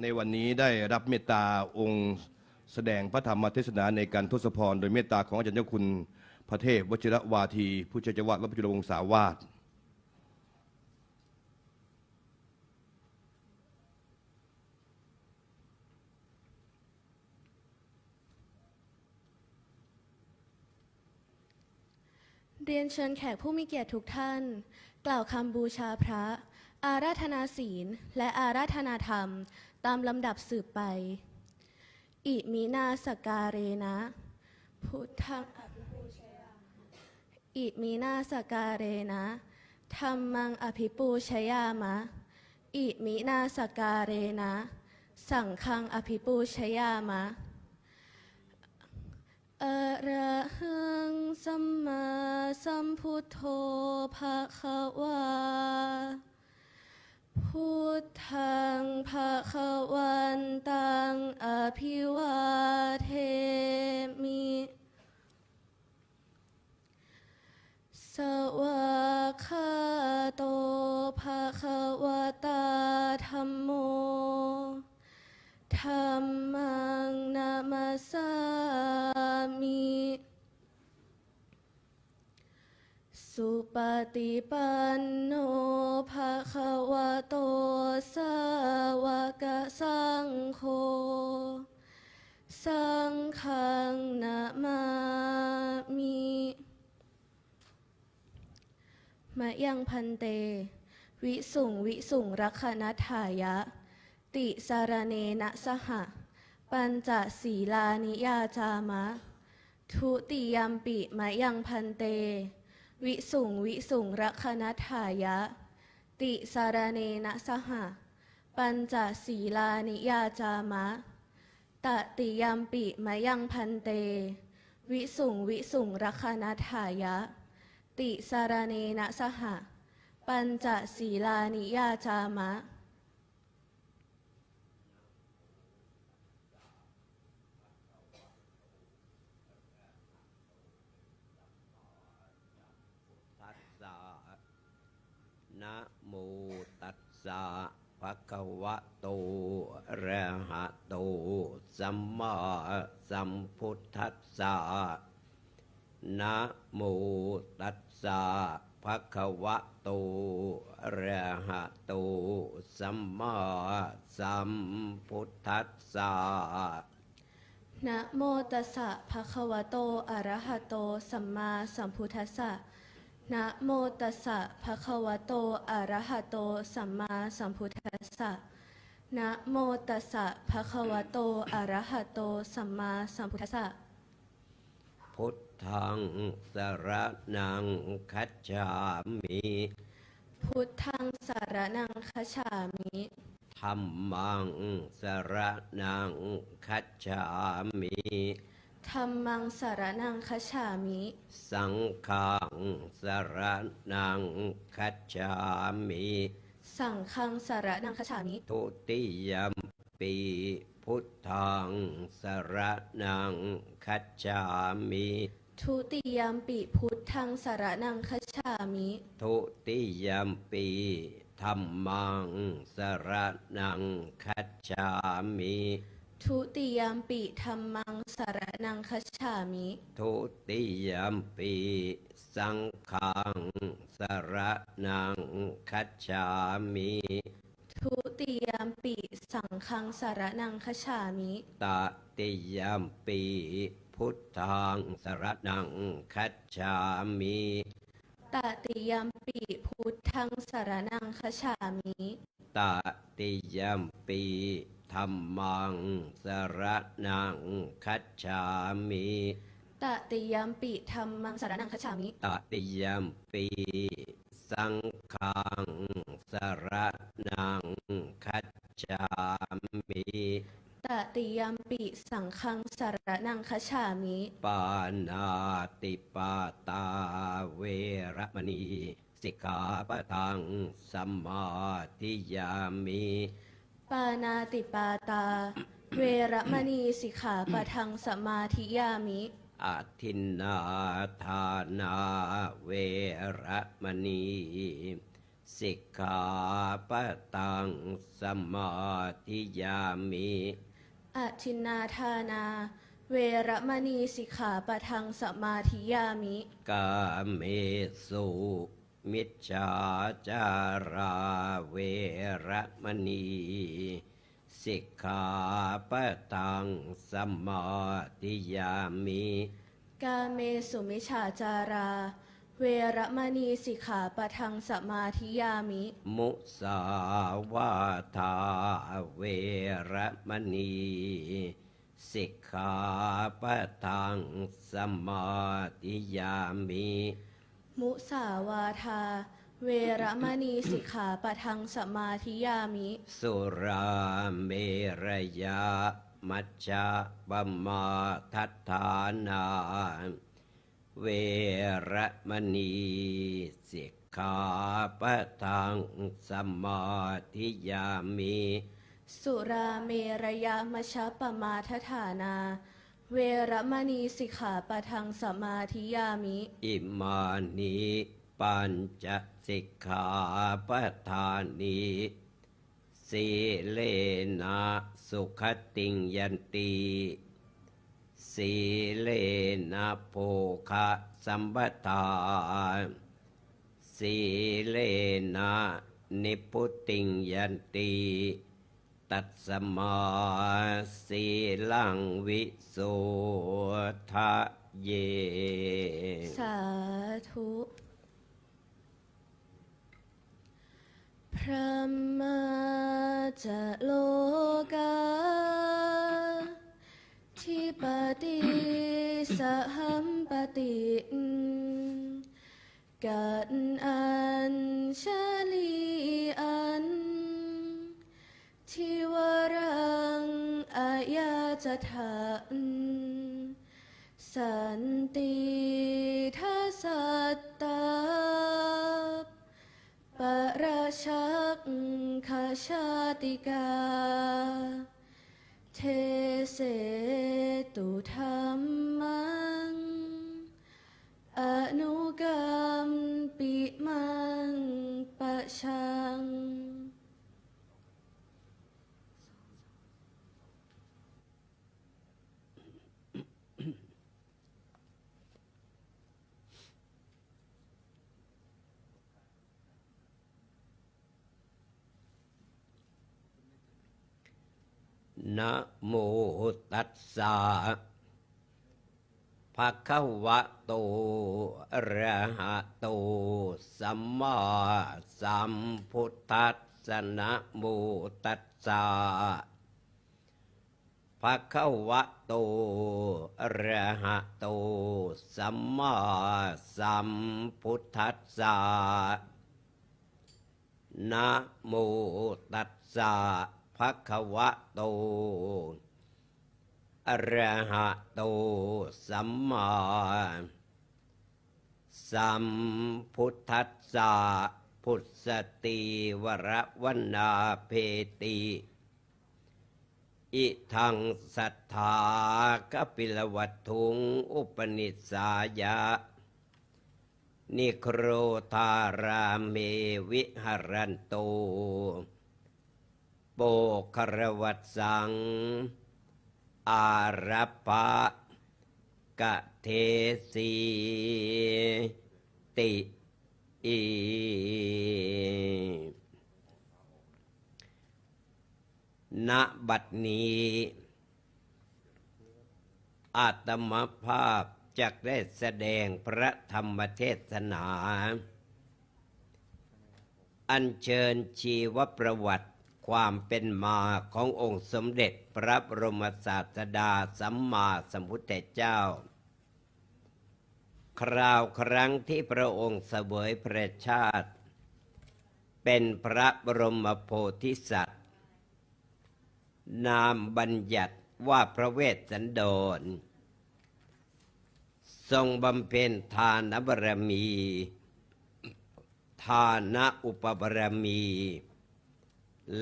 ในวันนี้ได้รับเมตตาองค์แสดงพระธรรมเทศนาในการทศพรโดยเมตตาของอาจารย์เจ้าคุณพระเทพวชิรวาทีผู้ช่วยเจ้าวาดวัดพระจุลวงศาวาสเรียนเชิญแขกผู้มีเกียรติทุกท่าน กล่าวคำบูชาพระ อาราธนาศีลและอาราธนาธรรมตามลำดับสืบไป อิมินาสการเรนะ พุทธังอภิปูชยาอิมินาสการเรนะธัมมังอภิปูชยามะ อิมินาสการเรนะ สังฆังอภิปูชยามะ อะระหังสัมมาสัมพุทโธภะคะวาพุทธังภะคะวันตังอภิวาเทมิสวากขาโตภะคะวะตาธัมโมธัมมังนะมัสสามิสุปฏิปันโนภะคะวะโตสาวกสังโฆสังฆังนะมามิมะยังพันเตวิสุงรักขณทายะติสารเนนะสหะปัญจศีลานิยาจามะทุติยัมปิมะยังพันเตวิสุงรักขณทายะติสารเนนะสหะปัญจศีลานิยาจามะตติยัมปิมะยังพันเตวิสุงรักขณทายะติสารเนนะสหะปัญจศีลานิยาจามะนะโมตัสสะภะคะวะโตอะระหะโตสัมมาสัมพุทธัสสะนะโมตัสสะภะคะวะโตอะระหะโตสัมมาสัมพุทธัสสะนะโมตัสสะภะคะวะโตอะระหะโตสัมมาสัมพุทธัสสะนะโมตัสสะภะคะวะโตอะระหะโตสัมมาสัมพุทธัสสะนะโมตัสสะภะคะวะโตอะระหะโตสัมมาสัมพุทธัสสะพุทธังสรณังคัจฉามิพุทธังสารนังคัจฉามิธัมมังสรณังคัจฉามิธัมมังสารนังคัจฉามิสังฆังสรณังคัจฉามิสังฆังสารนังคัจฉามิทุติยัมปิพุทธังสรณังคัจฉามิทุติยัมปิพุทธังสารนังคัจฉามิทุติยัมปิธัมมังสรณังคัจฉามิทุติยัมปิธัมมังสารนังคัจฉามิทุติยัมปิสังฆังสรณังคัจฉามิทุติยัมปิสังฆังสารนังคัจฉามิตติยัมปิพุทธังสรณังคัจฉามิตติยัมปิพุทธังสารนังคัจฉามิตติยัมปิธัมมังสรณังคัจฉามิตติยัมปิธัมมังสารนังคัจฉามิตติยัมปิสังฆังสรณังคัจ จฉามิ ตติยัมปิสังฆังสารนังคัจฉามิ ปานาติปาตาเวระมณีสิกขาปะทังสมาธิยามิ ปานาติปาตา เวระมณีสิกขาปะทังสมาธิยามิ อาทินนาทานาเวระมณีสิกขาปะทังสมาธิยามิ อาทินนาทานา เวระมณีสิกขาปะทังสมาธิยามิ กาเมสุมิจฉาจาราเวระมณีสิกขาปะทังสมาธิยามิ กาเมสุมิจฉาจารา เวระมณีสิกขาปะทังสมาธิยามิ มุสาวาทาเวระมณีสิกขาปะทังสมาธิยามิ มุสาวาทา เวระมณีสิกขาปะทังสมาธิยามิ สุราเมรยามัจจาปมาทัฏฐานาเวระมณีสิกขาปะทังสมาธิยามิ สุราเมรยามัชฌะปมาทฐานา เวระมณีสิกขาปะทังสมาธิยามิ อิมานิปัญจสิกขาปทานิสีเลนะสุขติงยันติสีเลนะโภคะสัมปทาสีเลนะนิพพุติงยันติตัสสมาสีลังวิโสทะเย สาธุ พระมาจะโลกาทิปติสหัมปติกันอัญชลีอันทิวรังอายาจะทันสันติทัสสัตตาปราชักขชาติกา เทเสตุธรรมัง อนุกรรมปิมังปะชัง นะโมตัสสะภะคะวะโตอะระหะโตสัมมาสัมพุทธัสสะนะโมตัสสะภะคะวะโตอะระหะโตสัมมาสัมพุทธัสสะนะโมตัสสะภะคะวะโตอะระหะโตสัมมาสัมพุทธัสสะพุทธติวรวนาเพติอิทังสัทธากปิลวัตถุงอุปนิสสายะนิโครธาราเมวิหรันโตโปครวัตสังอารัปปะกะเทสีติอีณบัดนี้อาตมภาพจักได้แสดงพระธรรมเทศนา อัญเชิญชีวประวัติความเป็นมาขององค์สมเด็จพระบรมศาสดาสัมมาสัมพุทธเจ้า คราวครั้งที่พระองค์เสวยพระชาติ เป็นพระบรมโพธิสัตว์ นามบัญญัติว่าพระเวสสันดรทรงบำเพ็ญทานบารมี ทานะอุปบารมี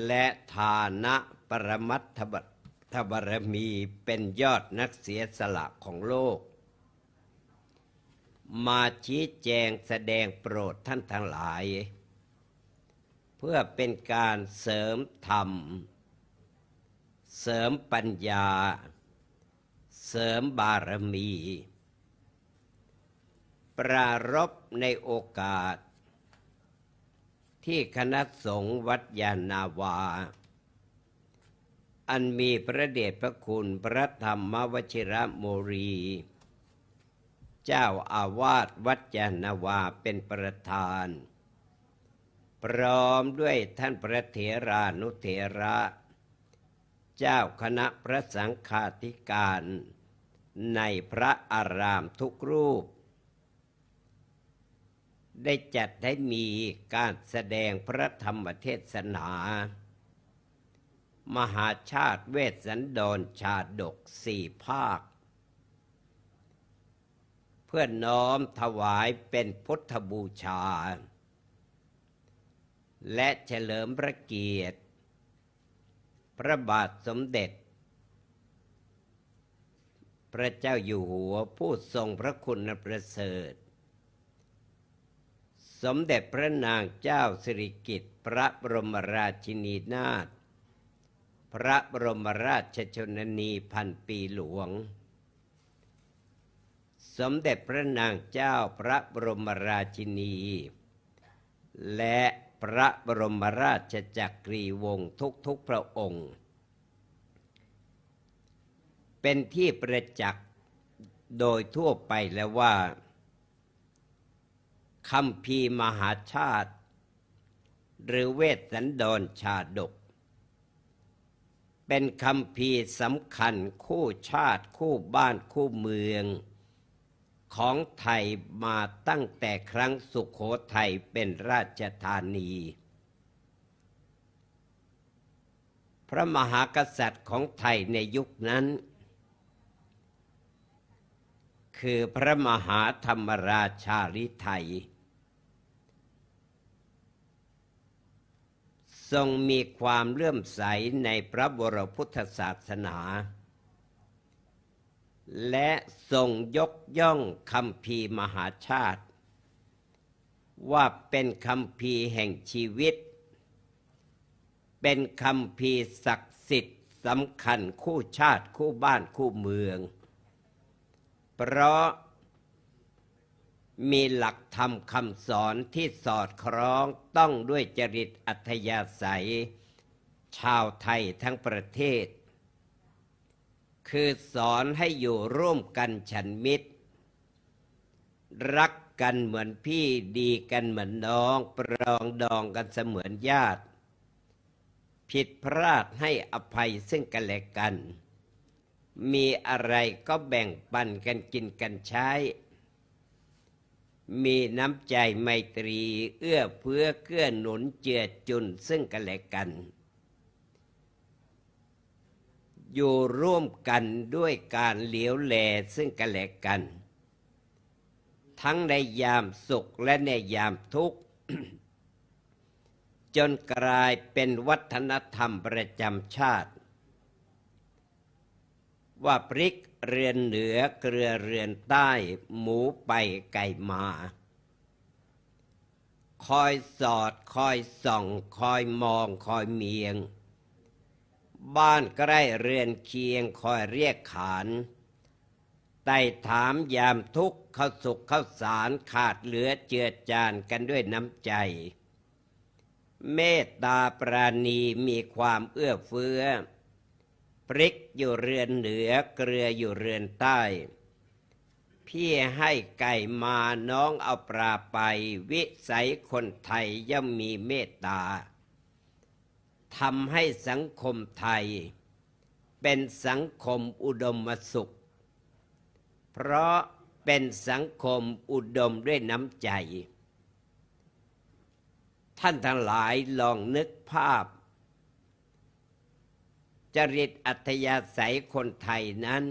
และทานะปรมัตถบารมีเป็นยอดนักเสียสละของโลก มาชี้แจงแสดงโปรดท่านทั้งหลาย เพื่อเป็นการเสริมธรรม เสริมปัญญา เสริมบารมี ปรารภในโอกาสที่คณะสงฆ์วัดยานนาวา อันมีพระเดชพระคุณพระธรรมวชิรโมรี เจ้าอาวาสวัดยานนาวาเป็นประธาน พร้อมด้วยท่านพระเถรานุเถระ เจ้าคณะพระสังฆาธิการในพระอารามทุกรูป ได้จัดให้มีการแสดงพระธรรมเทศนา มหาชาติเวสสันดรชาดก4 ภาค เพื่อน้อมถวายเป็นพุทธบูชา และเฉลิมพระเกียรติ พระบาทสมเด็จ พระเจ้าอยู่หัวผู้ทรงพระคุณประเสริฐ สมเด็จพระนางเจ้าสิริกิติ์พระบรมราชินีนาถพระบรมราชชนนีพันปีหลวง สมเด็จพระนางเจ้าพระบรมราชินี และพระบรมราชจักรีวงศ์ทุกพระองค์ เป็นที่ประจักษ์โดยทั่วไปแล้วว่าคัมภีร์มหาชาติหรือเวสสันดรชาดกเป็นคัมภีร์สำคัญคู่ชาติคู่บ้านคู่เมืองของไทยมาตั้งแต่ครั้งสุโขทัยเป็นราชธานี พระมหากษัตริย์ของไทยในยุคนั้นคือพระมหาธรรมราชาฤทัยทรงมีความเลื่อมใสในพระบรมพุทธศาสนา และทรงยกย่องคัมภีร์มหาชาติว่าเป็นคัมภีร์แห่งชีวิตเป็นคัมภีร์ศักดิ์สิทธิ์สำคัญคู่ชาติคู่บ้านคู่เมืองเพราะมีหลักธรรมคำสอนที่สอดคล้องต้องด้วยจริตอัธยาศัยชาวไทยทั้งประเทศคือสอนให้อยู่ร่วมกันฉันมิตรรักกันเหมือนพี่ดีกันเหมือนน้องปรองดองกันเสมือนญาติผิดพลาดให้อภัยซึ่งกันและกันมีอะไรก็แบ่งปันกันกินกันใช้มีน้ำใจไมตรีเอื้อเฟื้อเกื้อหนุนเจือจุนซึ่งกันและกันอยู่ร่วมกันด้วยการเหลียวแลซึ่งกันและกันทั้งในยามสุขและในยามทุกข์ จนกลายเป็นวัฒนธรรมประจำชาติว่าพริกเรือนเหนือเกลือเรือนใต้หมูไปไก่มาคอยสอดคอยส่องคอยมองคอยเมียงบ้านใกล้เรือนเคียงคอยเรียกขานไต่ถามยามทุกข์ข้าวสุขข้าวสารขาดเหลือเจือจานกันด้วยน้ำใจเมตตาปราณีมีความเอื้อเฟื้อพริกอยู่เรือนเหนือเกลืออยู่เรือนใต้พี่ให้ไก่มาน้องเอาปลาไปวิสัยคนไทยย่อมมีเมตตาทำให้สังคมไทยเป็นสังคมอุดมสุขเพราะเป็นสังคมอุดมด้วยน้ำใจท่านทั้งหลายลองนึกภาพ จริตอัธยาศัยคนไทยนั้น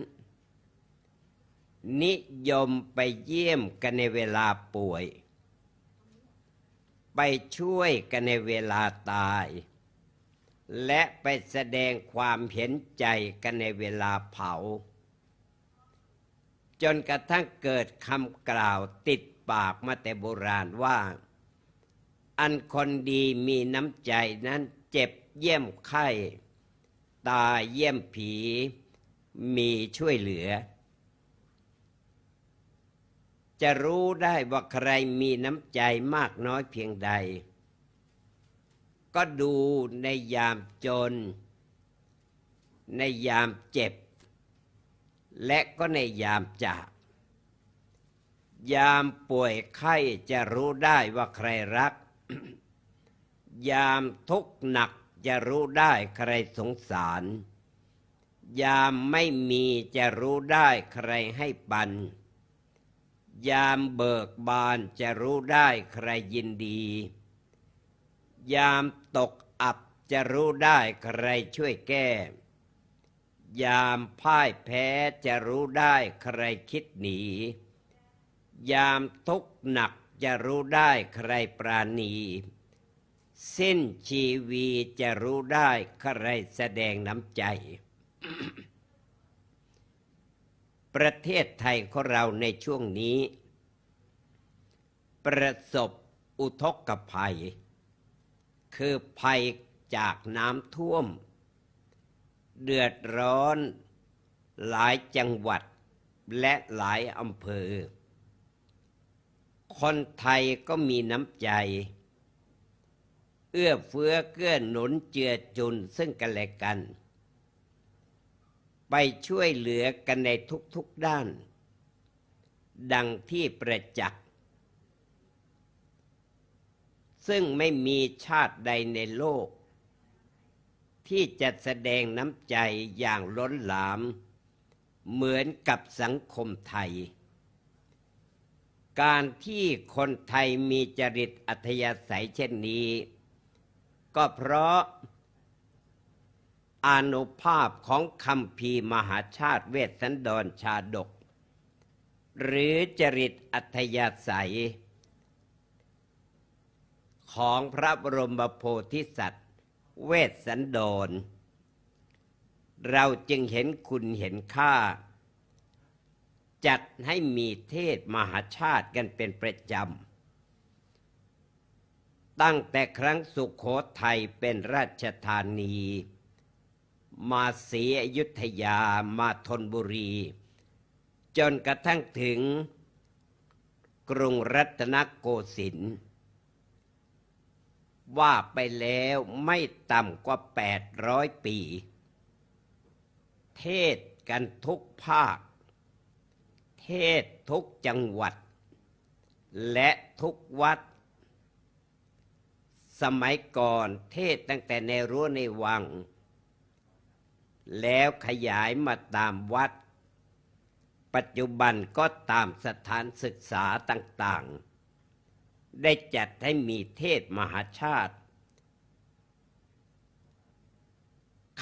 นิยมไปเยี่ยมกันในเวลาป่วย ไปช่วยกันในเวลาตาย และไปแสดงความเห็นใจกันในเวลาเผา จนกระทั่งเกิดคำกล่าวติดปากมาแต่โบราณว่า อันคนดีมีน้ำใจนั้นเจ็บเยี่ยมไข้ตายเยี่ยมผีมีช่วยเหลือ จะรู้ได้ว่าใครมีน้ำใจมากน้อยเพียงใด ก็ดูในยามจน ในยามเจ็บ และก็ในยามจากยามป่วยไข้จะรู้ได้ว่าใครรัก ยามทุกข์หนักจะรู้ได้ใครสงสาร ยามไม่มีจะรู้ได้ใครให้ปัน ยามเบิกบานจะรู้ได้ใครยินดี ยามตกอับจะรู้ได้ใครช่วยแก้ ยามพ่ายแพ้จะรู้ได้ใครคิดหนี ยามทุกข์หนักจะรู้ได้ใครปราณี สิ้นชีวีจะรู้ได้ใครแสดงน้ำใจ ประเทศไทยของเราในช่วงนี้ ประสบอุทกภัย คือภัยจากน้ำท่วม เดือดร้อนหลายจังหวัดและหลายอำเภอ คนไทยก็มีน้ำใจ เอื้อเฟื้อเกื้อหนุนเจือจุนซึ่งกันและกัน ไปช่วยเหลือกันในทุกๆด้าน ดังที่ประจักษ์ซึ่งไม่มีชาติใดในโลก ที่จะแสดงน้ำใจอย่างล้นหลามเหมือนกับสังคมไทย การที่คนไทยมีจริตอัธยาศัยเช่นนี้ก็เพราะอานุภาพของคัมภีร์มหาชาติเวสสันดรชาดก หรือจริตอัธยาศัยของพระบรมโพธิสัตว์เวสสันดร เราจึงเห็นคุณเห็นค่า จัดให้มีเทศมหาชาติกันเป็นประจำตั้งแต่ครั้งสุโขทัยเป็นราชธานี มาศรีอยุธยามาธนบุรี จนกระทั่งถึงกรุงรัตนโกสินทร์ว่าไปแล้วไม่ต่ำกว่า800 ปี เทศกันทุกภาค เทศทุกจังหวัด และทุกวัด สมัยก่อนเทศตั้งแต่ในรั้วในวัง แล้วขยายมาตามวัด ปัจจุบันก็ตามสถานศึกษาต่างๆ ได้จัดให้มีเทศมหาชาติ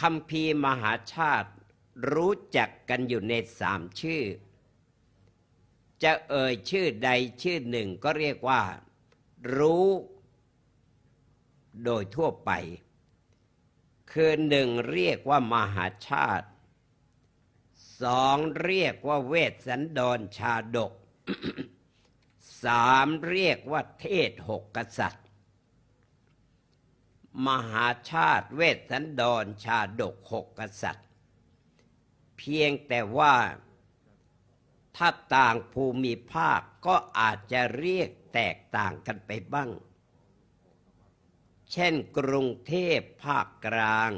คัมภีร์มหาชาติรู้จักกันอยู่ใน3 ชื่อ จะเอ่ยชื่อใดชื่อหนึ่งก็เรียกว่ารู้โดยทั่วไป คือ1เรียกว่ามหาชาติ 2เรียกว่าเวสสันดรชาดก 3เรียกว่าเทศ6 กษัตริย์ มหาชาติเวสสันดรชาดก6 กษัตริย์ เพียงแต่ว่าถ้าต่างภูมิภาคก็อาจจะเรียกแตกต่างกันไปบ้าง เช่นกรุงเทพภาคกลาง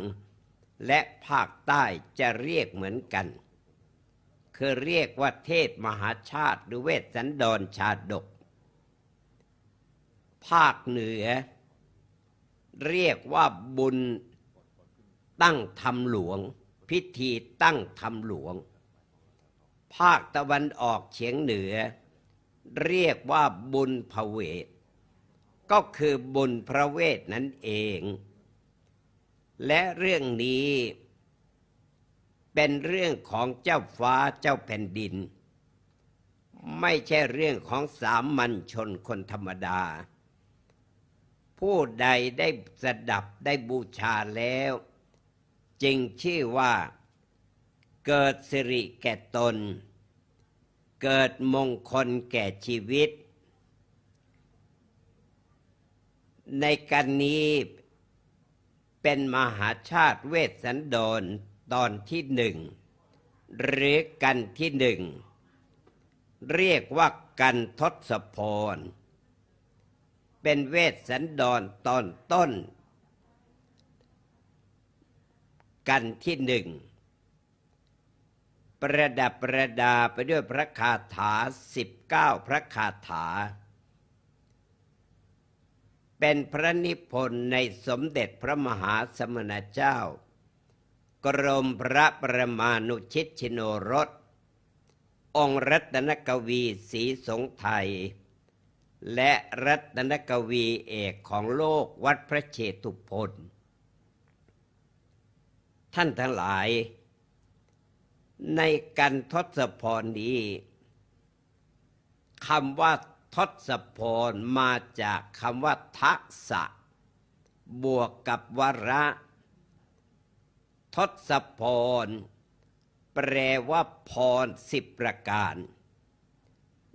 และภาคใต้จะเรียกเหมือนกัน คือเรียกว่าเทศมหาชาติหรือเวสสันดรชาดก ภาคเหนือเรียกว่าบุญตั้งธรรมหลวง พิธีตั้งธรรมหลวง ภาคตะวันออกเฉียงเหนือเรียกว่าบุญพเวท ก็คือบุญพระเวทนั่นเอง และเรื่องนี้ เป็นเรื่องของเจ้าฟ้าเจ้าแผ่นดิน ไม่ใช่เรื่องของสามัญชนคนธรรมดา ผู้ใดได้สดับได้บูชาแล้วจึงชื่อว่าเกิดสิริแก่ตน เกิดมงคลแก่ชีวิต ในกันนี้เป็นมหาชาติเวสสันดรตอนที่หนึ่งหรือกันที่หนึ่งเรียกว่ากันทศพรเป็นเวสสันดรตอนต้นกันที่หนึ่งประดับประดาไปด้วยพระคาถา19พระคาถาเป็นพระนิพนธ์ในสมเด็จพระมหาสมณเจ้ากรมพระประมาณุชิตชิโนรสองค์รัตนกวีศรีสงไทยและรัตนกวีเอกของโลกวัดพระเชตุพนท่านทั้งหลายในกันทศพรนี้คำว่าทศพรมาจากคำว่าทักษะบวกกับวระทศพรแปลว่าพร10ประการ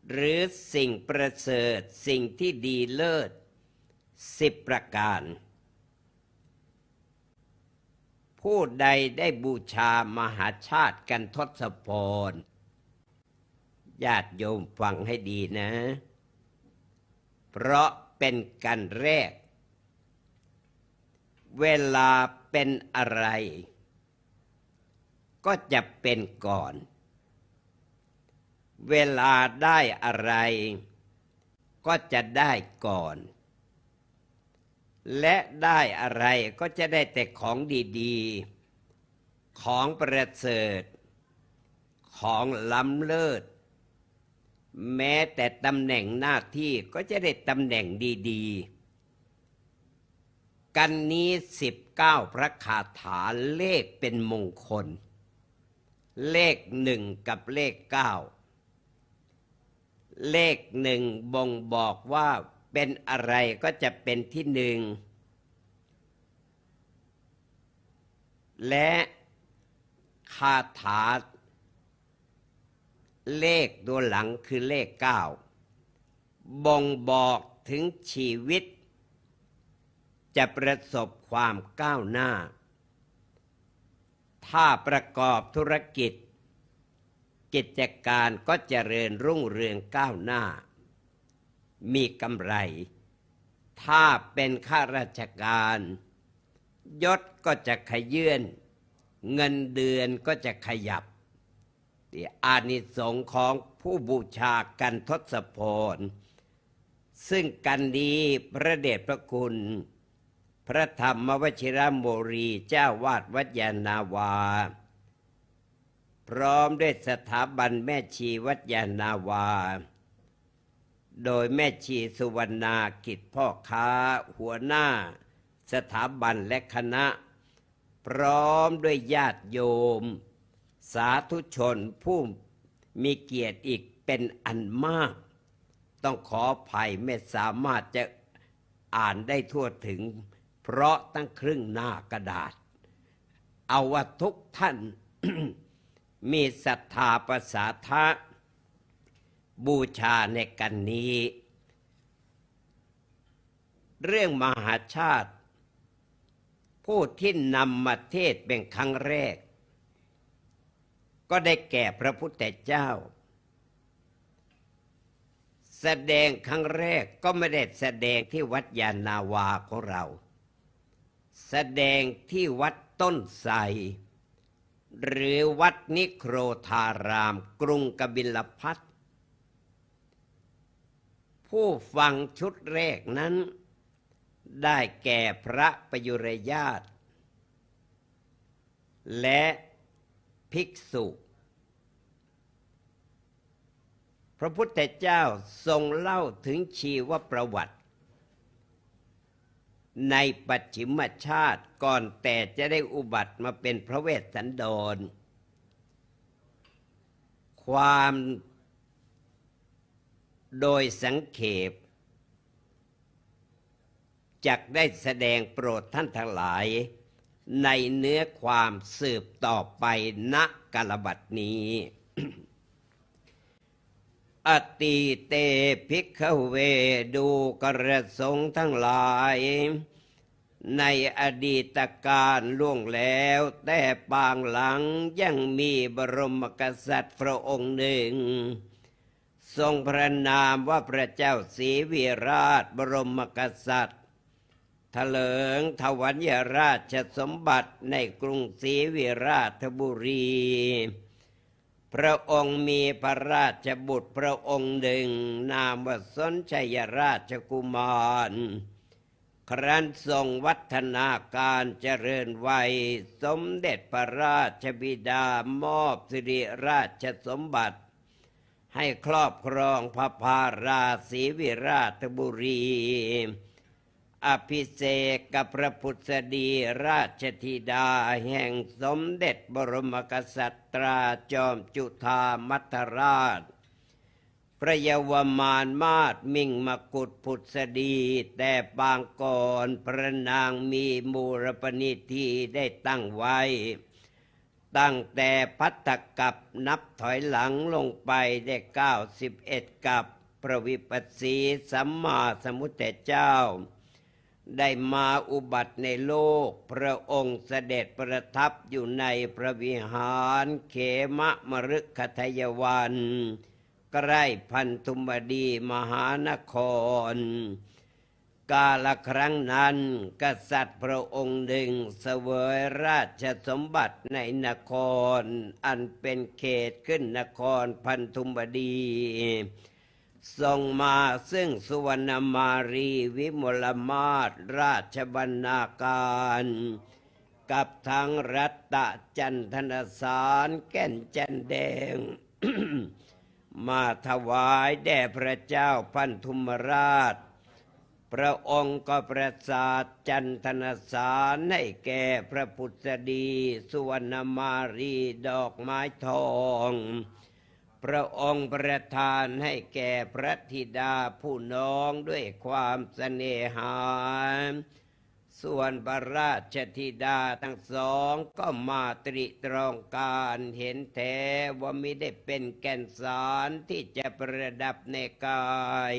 หรือสิ่งประเสริฐสิ่งที่ดีเลิศ10ประการผู้ใดได้บูชามหาชาติกันทศพรญาติโยมฟังให้ดีนะ เพราะเป็นกันแรกเวลาเป็นอะไรก็จะเป็นก่อนเวลาได้อะไรก็จะได้ก่อนและได้อะไรก็จะได้แต่ของดีๆของประเสริฐของล้ำเลิศแม้แต่ตำแหน่งหน้าที่ก็จะได้ตำแหน่งดีๆกันนี้19พระคาถาเลขเป็นมงคลเลข1กับเลข9เลข1บ่งบอกว่าเป็นอะไรก็จะเป็นที่หนึ่งและคาถาเลขตัวหลังคือเลข9บ่งบอกถึงชีวิตจะประสบความก้าวหน้าถ้าประกอบธุรกิจกิจการก็เจริญรุ่งเรืองก้าวหน้ามีกำไรถ้าเป็นข้าราชการยศก็จะขยื่นเงินเดือนก็จะขยับอานิสงส์ของผู้บูชากันทศพรซึ่งกันนี้พระเดชพระคุณพระธรรมวชิรโมรีเจ้าวาดวัดยานาวาพร้อมด้วยสถาบันแม่ชีวัดยานาวาโดยแม่ชีสุวรรณากิจพ่อค้าหัวหน้าสถาบันและคณะพร้อมด้วยญาติโยมสาธุชนผู้มีเกียรติอีกเป็นอันมากต้องขออภัยไม่สามารถจะอ่านได้ทั่วถึงเพราะตั้งครึ่งหน้ากระดาษเอาว่าทุกท่าน มีศรัทธาประสาทะบูชาในกันนี้เรื่องมหาชาติผู้ที่นำมาเทศเป็นครั้งแรกก็ได้แก่พระพุทธเจ้าแสดงครั้งแรกก็ไม่ได้แสดงที่วัดยานาวาของเราแสดงที่วัดต้นไทรหรือวัดนิโครธารามกรุงกบิลพัสดุผู้ฟังชุดแรกนั้นได้แก่พระประยุรญาติและภิกษุพระพุทธเจ้าทรงเล่าถึงชีวประวัติในปัจฉิมชาติก่อนแต่จะได้อุบัติมาเป็นพระเวสสันดร ความโดยสังเขปจักได้แสดงโปรดท่านทั้งหลายในเนื้อความสืบต่อไปณกาลบัดนี้ อติเตภิกขเวดูกระสงฆ์ทั้งหลายในอดีตการล่วงแล้วแต่ปางหลังยังมีบรมกษัตริย์พระองค์หนึ่งทรงพระนามว่าพระเจ้าศรีวิราชบรมกษัตริย์ถลิงถวัลยราชสมบัติในกรุงศรีวิราชบุรีพระองค์มีพระราชบุตรพระองค์หนึ่งนามว่าสนชัยราชกุมารครั้นทรงวัฒนาการเจริญวัยสมเด็จพระราชบิดามอบสิริราชสมบัติให้ครอบครองพระพาราศรีวิราชบุรีอภิเษกกับพระพุทธดีราชธิดาแห่งสมเด็จบรมกษัตราจอมจุฑามัทราชพระเยาวมารมาศมิ่งมกุฎพุทธดีแต่ปางก่อนพระนางมีมูรปณิธีได้ตั้งไว้ตั้งแต่พัทธกัปนับถอยหลังลงไปได้91กัปพระวิปัสสีสัมมาสัมพุทธเจ้าได้มาอุบัติในโลกพระองค์เสด็จประทับอยู่ในพระวิหารเขมมฤคทายวันใกล้พันธุมดีมหานครกาลครั้งนั้นกษัตริย์พระองค์หนึ่งเสวยราชสมบัติในนครอันเป็นเขตขึ้นนครพันธุมดีทรงมาซึ่งสุวรรณมารีวิมลมาศราชบรรณาการกับทั้งรัตตจันทนสารแก่นจันแดง มาถวายแด่พระเจ้าพันธุมราชพระองค์ก็ประสาทจันทนสารให้แก่พระพุทธดีสุวรรณมารีดอกไม้ทองพระองค์ประทานให้แก่พระธิดาผู้น้องด้วยความเสน่หาส่วนพระราชธิดาทั้งสองก็มาตริตรองการเห็นแท้ว่ามิได้เป็นแก่นสารที่จะประดับในกาย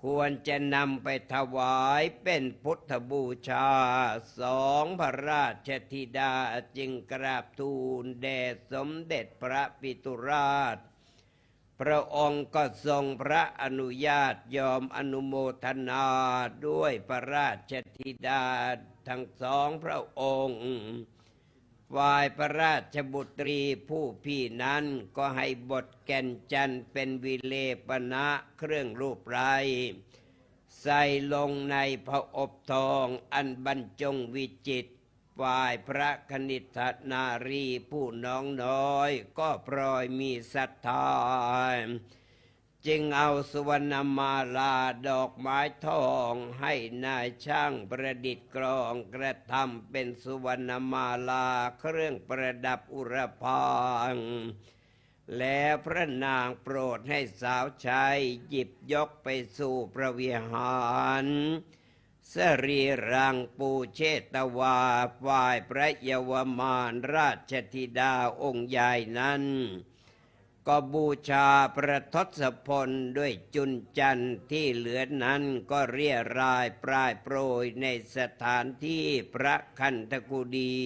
ควรจะนำไปถวายเป็นพุทธบูชาสองพระราชธิดาจึงกราบทูลแด่สมเด็จพระปิตุราชพระองค์ก็ทรงพระอนุญาตยอมอนุโมทนาด้วยพระราชธิดาทั้งสองพระองค์ฝ่ายพระราชบุตรีผู้พี่นั้นก็ให้บทแก่นจันทร์เป็นวิเลปนะเครื่องรูปไร้ใส่ลงในพระอบทองอันบรรจงวิจิตรฝ่ายพระคณิษฐนารีผู้น้องน้อยก็พลอยมีศรัทธาจึงเอาสุวรรณมาลาดอกไม้ทองให้นายช่างประดิษฐ์กลองกระทำเป็นสุวรรณมาลาเครื่องประดับอุรพางแล้วพระนางโปรดให้สาวใช้หยิบยกไปสู่พระวิหารสรีรังปูเชตวาฝ่ายพระเยาวมารราชธิดาองค์ใหญ่นั้นก็บูชาพระทศพลด้วยจุนจันทร์ที่เหลือนั้นก็เรียรายปรายโปรยในสถานที่พระคันธกุฎี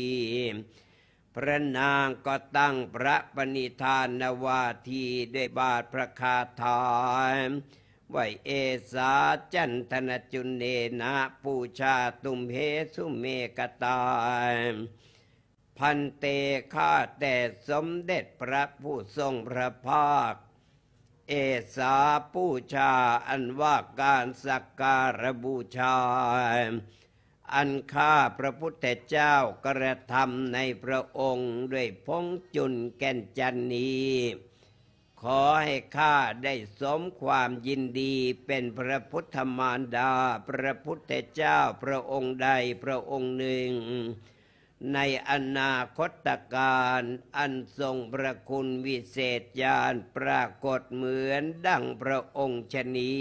พระนางก็ตั้งพระปณิธานวาทีด้วยบาทพระคาถาไว้เอสาจันทนจุนเนนะปูชาตุมเหสุเมกตาพันเตข้าแต่สมเด็จพระผู้ทรงพระภาคเอสาปูชาอันว่าการสักการบูชาอันข้าพระพุทธเจ้ากระทำในพระองค์ด้วยพงจุนแก่นจันนี้ขอให้ข้าได้สมความยินดีเป็นพระพุทธมารดาพระพุทธเจ้าพระองค์ใดพระองค์หนึ่ง ในอนาคตการอันทรงพระคุณวิเศษญาณปรากฏเหมือนดังพระองค์ชนี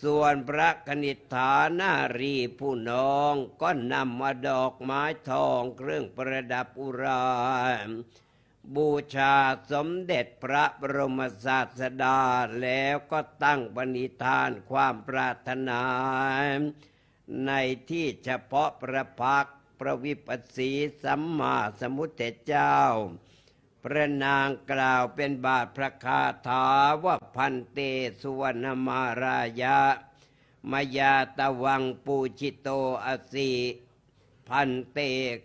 ส่วนพระกนิษฐานารีผู้น้องก็นำมาดอกไม้ทองเครื่องประดับอุราบูชาสมเด็จพระบรมศาสดาแล้วก็ตั้งปณิธานความปรารถนาในที่เฉพาะพระพักตร์พระวิปัสสีสัมมาสัมพุทธเจ้าพระนางกล่าวเป็นบาทพระคาถาว่าพันเตสุวรรณมารายะมายาตวังปูชิโตอสีพันเต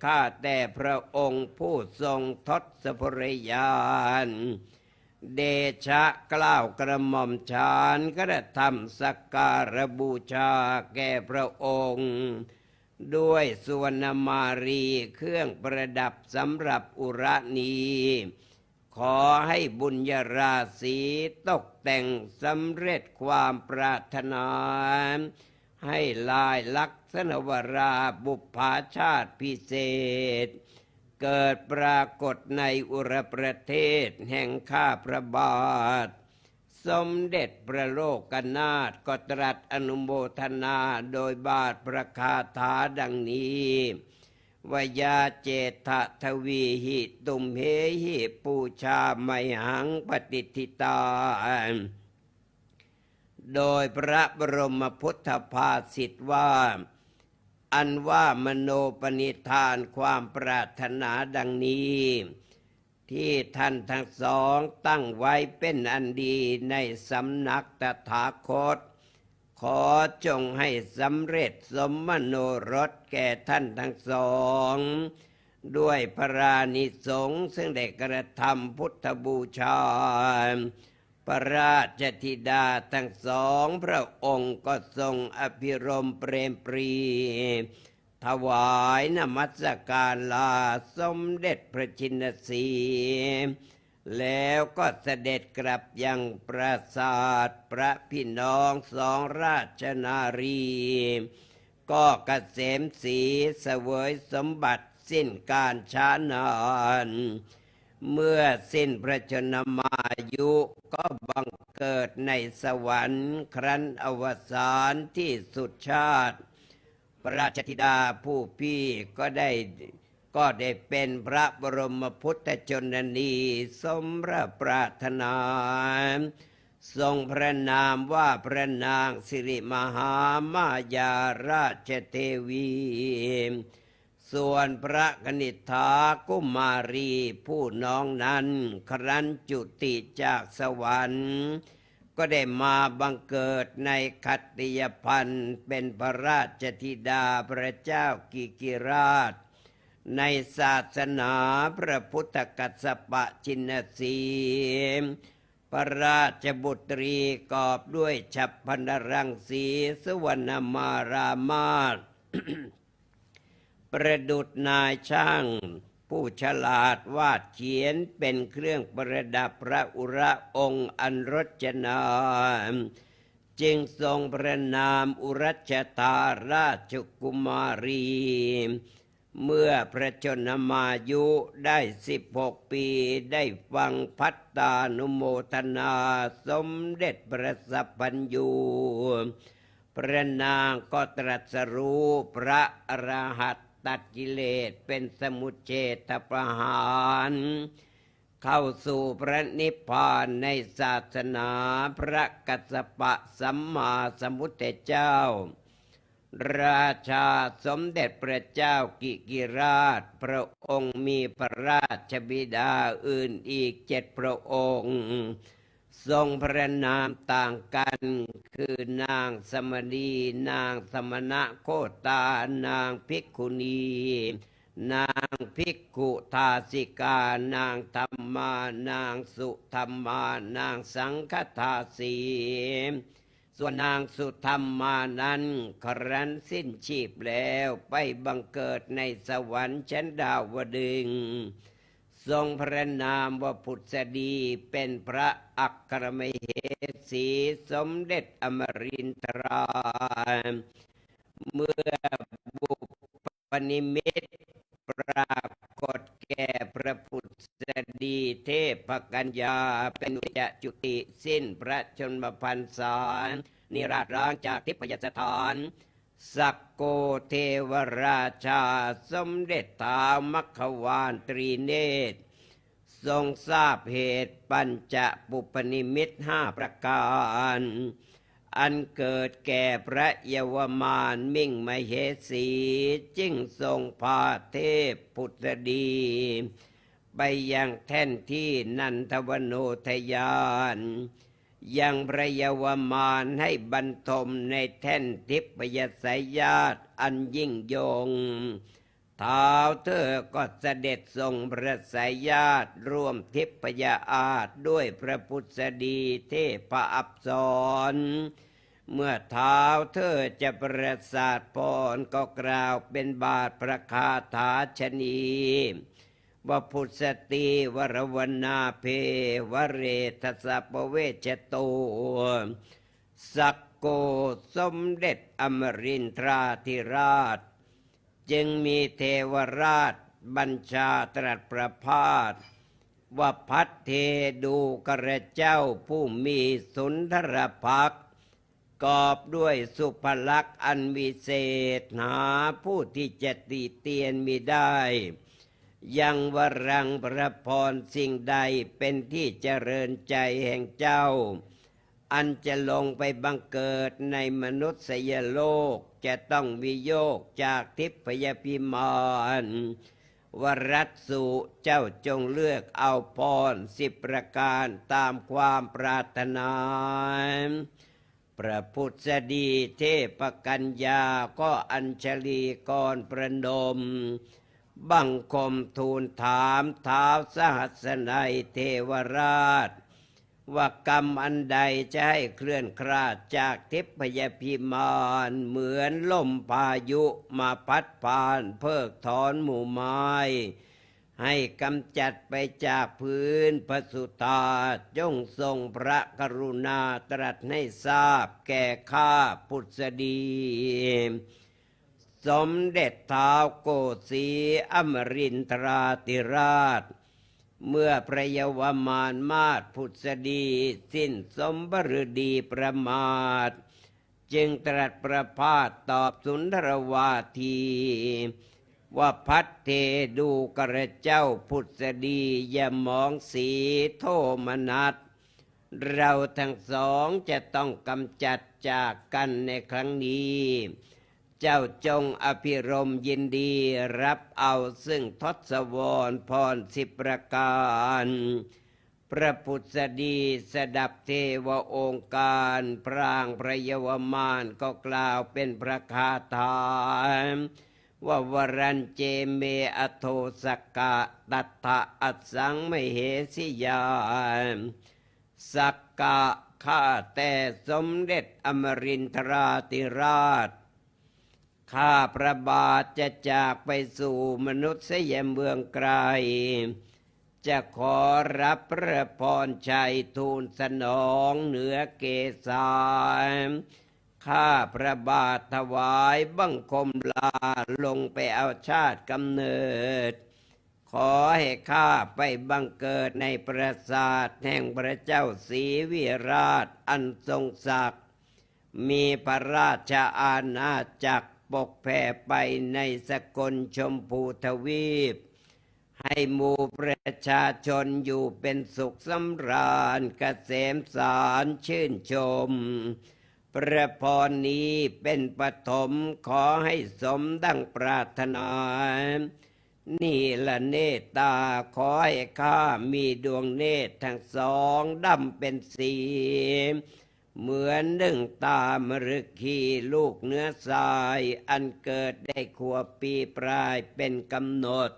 ข้าแต่พระองค์ผู้ทรงทศพรยานเดชะกล้าวกระหม่อมชานกระทำสักการบูชาแก่พระองค์ด้วยสุวรรณมารีเครื่องประดับสำหรับอุระนีขอให้บุญญาราศีตกแต่งสำเร็จความปรารถนาให้ลายลักษณวราบุพภาชาติพิเศษเกิดปรากฏในอุรประเทศแห่งข้าพระบาทสมเด็จพระโลกนาถก็ตรัสอนุโมทนาโดยบาทประคาถาดังนี้วยาเจตทวีหิตุมเหหิปูชาไมหังปฏิทิตาโดยพระบรมพุทธภาษิตว่าอันว่ามโนปณิธานความปรารถนาดังนี้ที่ท่านทั้งสองตั้งไว้เป็นอันดีในสำนักตถาคตขอจงให้สำเร็จสมมโนรสแก่ท่านทั้งสองด้วยพระรานิสงส์ซึ่งได้กระทำพุทธบูชาพระราชธิดาทั้งสองพระองค์ก็ทรงอภิรมย์เปรมปรีถวายนมัสการลาสมเด็จพระชินสีห์แล้วก็เสด็จกลับยังปราสาทพระพี่น้องสองราชนารีก็เกษมศรีเสวยสมบัติสิ้นการช้านานเมื่อสิ้นพระชนมายุก็บังเกิดในสวรรค์ครั้นอวสานที่สุดชาติพระราชธิดาผู้พี่ก็ได้เป็นพระบรมพุทธชนนีสมพระปรารถนาทรงพระนามว่าพระนางสิริมหามายาราชเทวีส่วนพระกนิษฐากุมารีผู้น้องนั้นครั้นจุติจากสวรรค์ก็ได้มาบังเกิดในคัตติยพันธ์เป็นพระราชธิดาพระเจ้ากิกิราชในศาสนาพระพุทธกัสสปะชินสีห์พระราชบุตรีกอบด้วยฉัพพนรังสีสุวรรณมารามาศ ประดุจนายช่างผู้ฉลาดวาดเขียนเป็นเครื่องประดับพระอุระองค์อันรจนาจึงทรงพระนามอุรัชธาราชกุมารีเมื่อพระชนมายุได้16 ปีได้ฟังพัตตานุโมทนาสมเด็จพระสัพพัญญูพระนางก็ตรัสรู้พระอรหัตตัดกิเลสเป็นสมุจเฉทประหารเข้าสู่พระนิพพานในศาสนาพระกัสสปะสัมมาสัมพุทธเจ้าราชาสมเด็จพระเจ้ากิกิราชพระองค์มีพระราชบิดาอื่นอีก7 พระองค์ทรงพระนามต่างกันคือนางสมณีนางสมณะโคตานางภิกขุณีนางภิกขุทาสิกานางธรรมานางสุธรรมานางสังฆทาสีส่วนนางสุธรรมานั้นครั้นสิ้นชีพแล้วไปบังเกิดในสวรรค์ชั้นดาวดึงส์ทรงพระนามว่าพุทธดีเป็นพระอัครมเหสีสมเด็จอมรินทราเมื่อบุ ปนิมิตปรากฏแก่พระพุทธดีเทพกัญญาเป็นจะจุติสิ้นพระชนมพรรษานิราชร้างจากทิพยสถานสักโกเทวราชาสมเด็จท้าวมัคควานตรีเนตรทรงทราบเหตุปัญจปุปนิมิต5 ประการอันเกิดแก่พระเยาวมานมิ่งมเหสีจึงทรงพาเทพพุทธดีไปยังแท่นที่นันทวโนทยานยังพระเยาวมานให้บรรทมในแท่นทิพยสายญาติอันยิ่งยงท้าวเธอก็เสด็จทรงพระสายญาติร่วมทิพยอาสด้วยพระพุทธดีเทพอัปสรเมื่อเท้าเธอจะประสาทพรก็กล่าวเป็นบาทประคาถาชนีว่าพุทธตีวรวนาเพวเรทสปเวชโตสักโกสมเด็จอมรินทราธิราชจึงมีเทวราชบัญชาตรัสประพาสว่าพัดเทดูกระเจ้าผู้มีสุนทรภักดิ์กอบด้วยสุภลักษณ์อันวิเศษหาผู้ที่จะติเตียนมิได้ยังวรังประพรสิ่งใดเป็นที่เจริญใจแห่งเจ้าอันจะลงไปบังเกิดในมนุษยโลกจะต้องวิโยกจากทิพยพิมานวรัตสุเจ้าจงเลือกเอาพร10 ประการตามความปรารถนาพระพุทธดีเทพกัญญาก็อัญชลีกรประนมบังคมทูลถามท้าวสหัสนัยเทวราชว่ากรรมอันใดจะให้เคลื่อนคลาดจากทิพยพิมานเหมือนลมพายุมาพัดผ่านเพิกถอนหมู่ไม้ให้กำจัดไปจากพื้นพระสุธาจงทรงพระกรุณาตรัสให้ทราบแก่ข้าพุทธดีสมเด็จท้าวโกสีอมรินทราธิราชเมื่อพระเยาวมานมาศพุทธดีสิ้นสมบฤดีประมาทจึงตรัสประพาสตอบสุนทรวาทีว่าพัดเทดูกระเจ้าพุทธดีอย่ามองสีโทมนัสเราทั้งสองจะต้องกำจัดจากกันในครั้งนี้เจ้าจงอภิรมย์ยินดีรับเอาซึ่งทศวรพร10 ประการพระพุทธดีสดับเทวองค์การพรางพระเยาวมานก็กล่าวเป็นพระคาถาว่าวรัญเจเมอโทสกะตัตถะอัสสังมเหสิยาสักกะข้าแต่สมเด็จอมรินทราธิราชข้าพระบาทจะจากไปสู่มนุษยเมืองไกลจะขอรับพระพรชัยทูลสนองเหนือเกศาข้าพระบาทถวายบังคมลาลงไปเอาชาติกำเนิดขอให้ข้าไปบังเกิดในปราสาทแห่งพระเจ้าศรีวิราชอันทรงศักดิ์มีพระราชอาณาจักรปกแผ่ไปในสกลชมพูทวีปให้หมู่ประชาชนอยู่เป็นสุขสำราญเกษมสารชื่นชมพระพรนี้เป็นปฐมขอให้สมดังปรารถนานี่ละเนตตาขอให้ข้ามีดวงเนตรทั้งสองดำเป็นสีเหมือนหนึ่งตามฤกขีลูกเนื้อทรายอันเกิดได้ขวบปีปลายเป็นกำหนด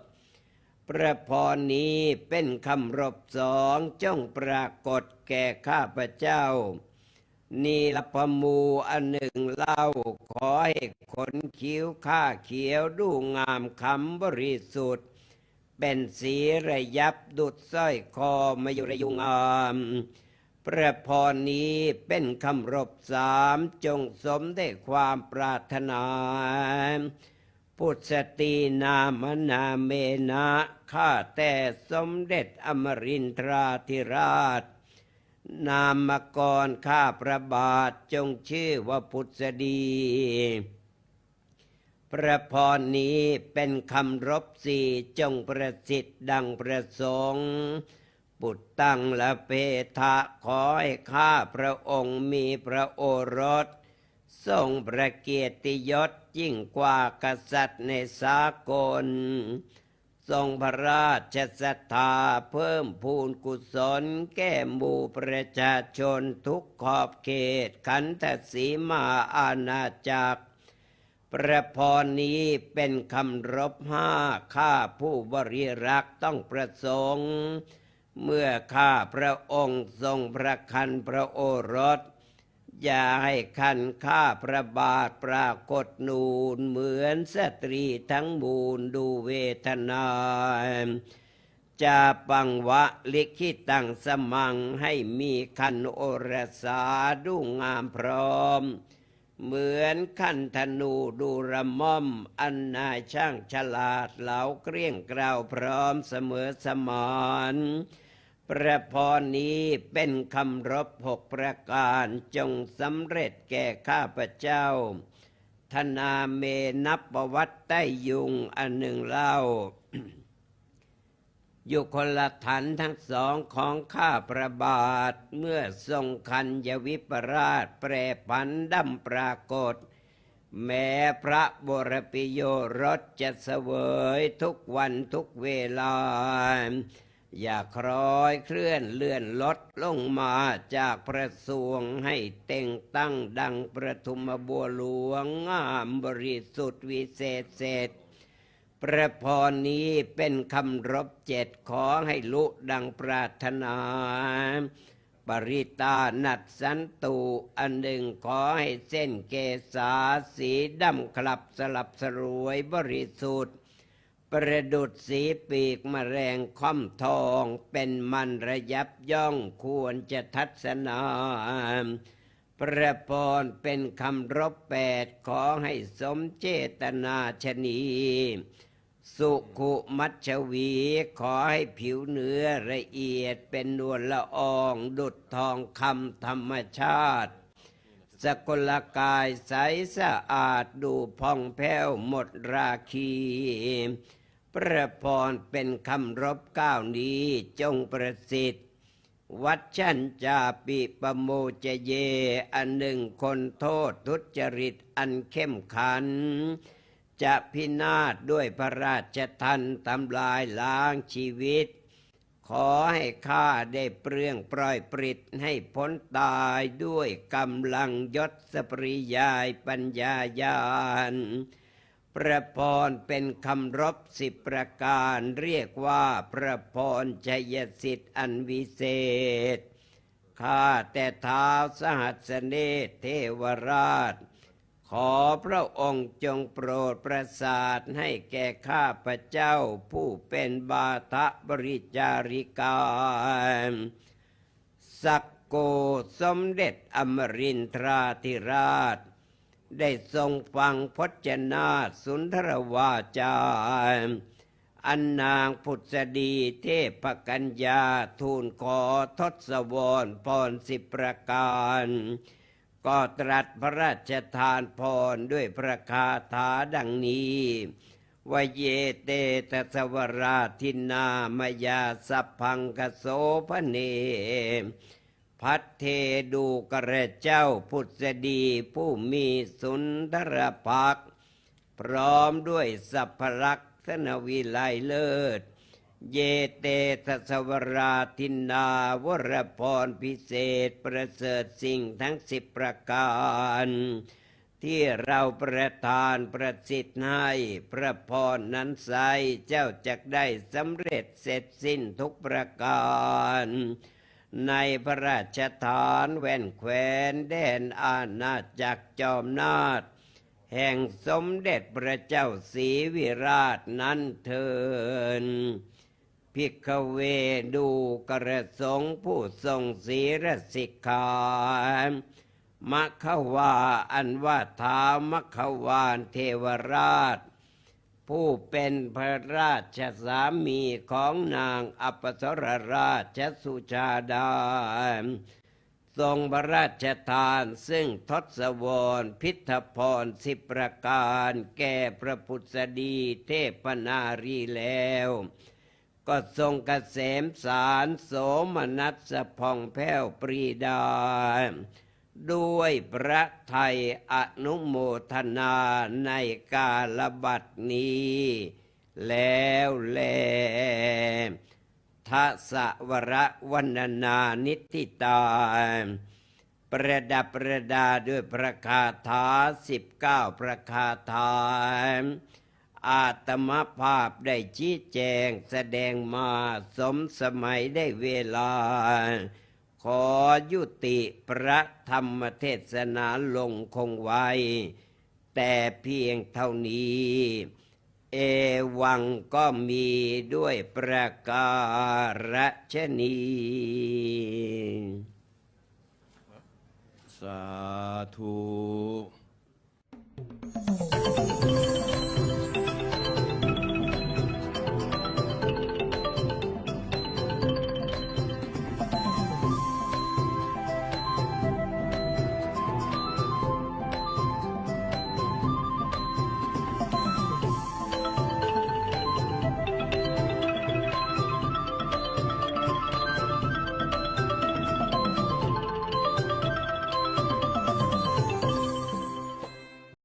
พระพรนี้เป็นคำรบ2จงปรากฏแก่ข้าพเจ้านี่ละพมูอันหนึ่งเล่าขอให้ขนคิ้วข้าเขียวดูงามคำบริสุทธิ์เป็นสีระยับดุจสร้อยคอมายุรยุงอามพระพรนี้เป็นคำรบ3จงสมได้ความปรารถนา พุทธตีนามนาเมนะข้าแต่สมเด็จอมรินทราธิราชนามกรข้าพระบาทจงชื่อว่าพุทธดีพระพรนี้เป็นคำรบสี่จงประสิทธิ์ดังประสงค์ปุตตังละเพทะขอให้ข้าพระองค์มีพระโอรสทรงพระเกียรติยศยิ่งกว่ากษัตริย์ในสากลทรงพระราชศรัทธาเพิ่มพูนกุศลแก่หมู่ประชาชนทุกขอบเขตขันธสีมาอาณาจักรพระพรนี้เป็นคำรบห้าข้าผู้บริรักษ์ต้องประสงค์เมื่อข้าพระองค์ทรงพระคันพระโอรสอย่าให้คันข้าพระบาทปรากฏนูนเหมือนสตรีทั้งมูลดูเวทนาจะปังวะลิขิตังสมังให้มีคันโอรสาดูงามพร้อมเหมือนคันธนูดูระม่อมอันนายช่างฉลาดเหลาเกลี้ยงกล่าวพร้อมเสมอสมานพระพรนี้เป็นคำรบ6ประการจงสำเร็จแก่ข้าพเจ้าธนาเมนับประวัติใต้ยุงอันหนึ่งเล่า อยู่คนละฐานทั้งสองของข้าพระบาทเมื่อทรงคัญญวิปราชแปรผันดำปรากฏแม้พระบรปิโยรสจะเสวยทุกวันทุกเวลาอย่าคล้อยเคลื่อนเลื่อนลดลงมาจากพระสวงให้เต่งตั้งดังประทุมบัวหลวงงามบริสุทธิ์วิเศษเศษพระพรนี้เป็นคำรบ7ขอให้ลุดังปรารถนาปริตานัดสันตุอันหนึ่งขอให้เส้นเกษาสีดำคลับสลับสรวยบริสุทธิ์ประดุจสีปีกแมลงค่อมทองเป็นมันระยับย่องควรจะทัศนาพระพรเป็นคำรบ8ขอให้สมเจตนาชนีสุขุมัชวีขอให้ผิวเนื้อละเอียดเป็นนวลละอองดุจทองคำธรรมชาติสกุลกายใสสะอาดดูผ่องแผ้วหมดราคีพระพรเป็นคำรบ9นี้จงประสิทธิ์วัดชัญจาปิปโมจเยอันหนึ่งคนโทษทุจริตอันเข้มขันจะพินาศด้วยพระราชทัณฑ์ทำลายล้างชีวิตขอให้ข้าได้เปลื้องปล่อยปริดให้พ้นตายด้วยกำลังยศปริยายปัญญาญาณพระพรเป็นคำรบ10ประการเรียกว่าพระพรชัยสิทธิ์อันวิเศษข้าแต่ท้าวสหัสเนศเทวราชขอพระองค์จงโปรดประสาทให้แก่ข้าพเจ้าผู้เป็นบาทบริจาริกาสักโกสมเด็จอมรินทราธิราชได้ทรงฟังพจนาสุนทรวาจาอันนางพุทธดีเทพกัญญาทูลขอทศวรพร10ประการก็ตรัสพระราชทานพรด้วยพระคาถาดังนี้วเยเตตสวราทินามยาสัพพังคโสพเนพัทเทดูกระเจ้าพุทธดีผู้มีสุนทรภักดิ์พร้อมด้วยสัพพลักษณวิไลเลิศเยเตทสวราทินาวรพรพิเศษประเสริฐสิ่งทั้ง10ประการที่เราประทานประสิทธิ์ให้พระพรนั้นไซเจ้าจักได้สำเร็จเสร็จสิ้นทุกประการในพระราชฐานแว่นแคว้นแดนอาณาจักรจอมนาถแห่งสมเด็จพระเจ้าศรีวิราชนั้นเถิดภิกขเวดูกระสงฆ์ผู้ทรงศีลสิกขามะขวาอันว่าท้าวมะขวานเทวราช ผู้เป็นพระราชสามีของนางอัปสรราชสุชาดา ทรงพระราชทานซึ่งทศวรพิธพร10 ประการแก่พระพุทธดีเทพนารีแล้ว ก็ทรงเกษมสารโสมนัสสะผ่องแผ้วปรีดา ด้วยพระไทยอนุโมทนาในกาลบัดนี้ แล้วแลทัสวรวรรณนานิติตา ประดับประดาด้วยพระคาถา19 พระคาถา อาตมภาพได้ชี้แจงแสดงมาสมสมัยได้เวลา ขอยุติพระธรรมเทศนาลงคงไว้ แต่เพียงเท่านี้ เอวังก็มีด้วยประการฉนี้ สาธุ